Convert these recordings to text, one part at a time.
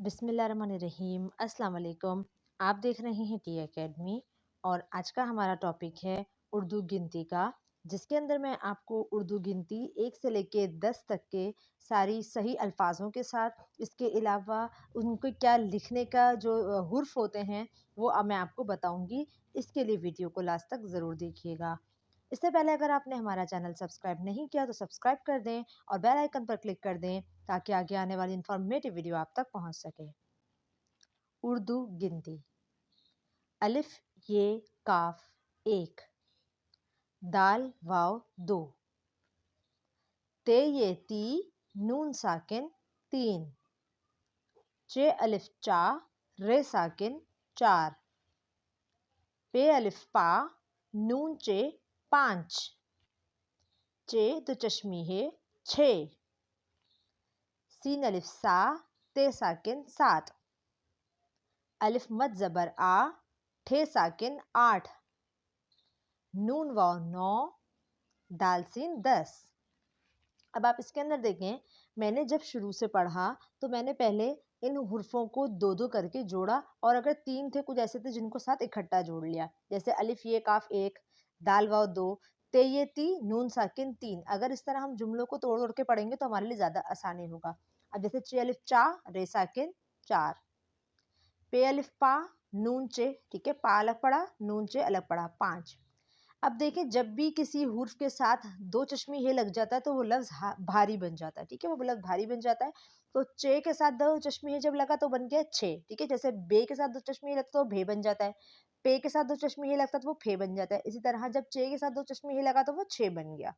बिस्मिल्लाहिर्रहमानिर्रहीम। अस्सलाम वालेकुम। आप देख रहे हैं टी एकेडमी और आज का हमारा टॉपिक है उर्दू गिनती का, जिसके अंदर मैं आपको उर्दू गिनती 1 से लेके 10 तक के सारी सही अल्फाजों के साथ, इसके अलावा उनको क्या लिखने का जो हुर्फ होते हैं वो अब मैं आपको बताऊंगी। इसके लिए वीडियो को लास्ट तक ज़रूर देखिएगा। इससे पहले अगर आपने हमारा चैनल सब्सक्राइब नहीं किया तो सब्सक्राइब कर दें और बेल आइकन पर क्लिक कर दें ताकि आगे आने वाली इंफॉर्मेटिव वीडियो आप तक पहुंच सके। उर्दू गिनती। अलिफ ये काफ 1, दाल वाव 2, ते ये ती नून साकिन 3, चे अलिफ चा रे साकिन 4, पे अलिफ पा नून चे 5, चे दो चश्मी है 6, सीन अलिफ सा ते साकिन 7, अलिफ मद ज़बर आ ठे साकिन 8, नून वाव 9, दाल सीन 10। अब आप इसके अंदर देखें, मैंने जब शुरू से पढ़ा तो मैंने पहले इन हुर्फों को दो दो करके जोड़ा, और अगर 3 थे कुछ ऐसे थे जिनको साथ इकट्ठा जोड़ लिया, जैसे अलिफ ये काफ 1, दाल वाव 2, ते ये ती नून साकिन 3। अगर इस तरह हम जुमलों को तोड़ तोड़ के पढ़ेंगे तो हमारे लिए ज़्यादा आसानी होगा। अब जैसे चे अलिफ चा रे साकिन 4, पे अलिफ पा नून चे, ठीक है, पा अलग पड़ा नून चे अलग पड़ा 5। अब देखें, जब भी किसी हुर्फ के साथ दो चश्मी हे लग जाता है तो वो लफ्ज़ भारी बन जाता है, ठीक है, वो लफ्ज़ भारी बन जाता है। तो चे के साथ दो चश्मी हे जब लगा तो बन गया छे, ठीक है। जैसे बे के साथ दो चश्मी हे लगता तो भे बन जाता है, पे के साथ दो चश्मी हे लगता तो वो फे बन जाता है। इसी तरह जब चे के साथ दो चश्मी हे लगा तो वो छे बन गया।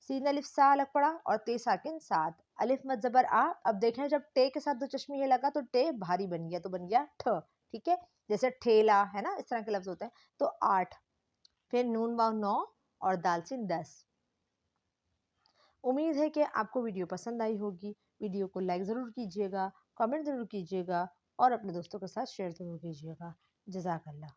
सीन अलिफ सा अलग पड़ा और ते साकिन 7, अलिफ मद ज़बर आ। अब देखें, जब टे के साथ दो चश्मी हे लगा तो टे भारी बन गया तो बन गया ठ, ठीक है। जैसे ठेला है ना, इस तरह के लफ्ज़ होते हैं। तो 8, फिर नून वाव 9 और दाल सीन 10। उम्मीद है कि आपको वीडियो पसंद आई होगी। वीडियो को लाइक ज़रूर कीजिएगा, कमेंट ज़रूर कीजिएगा और अपने दोस्तों के साथ शेयर ज़रूर कीजिएगा। जज़ाकल्लाह।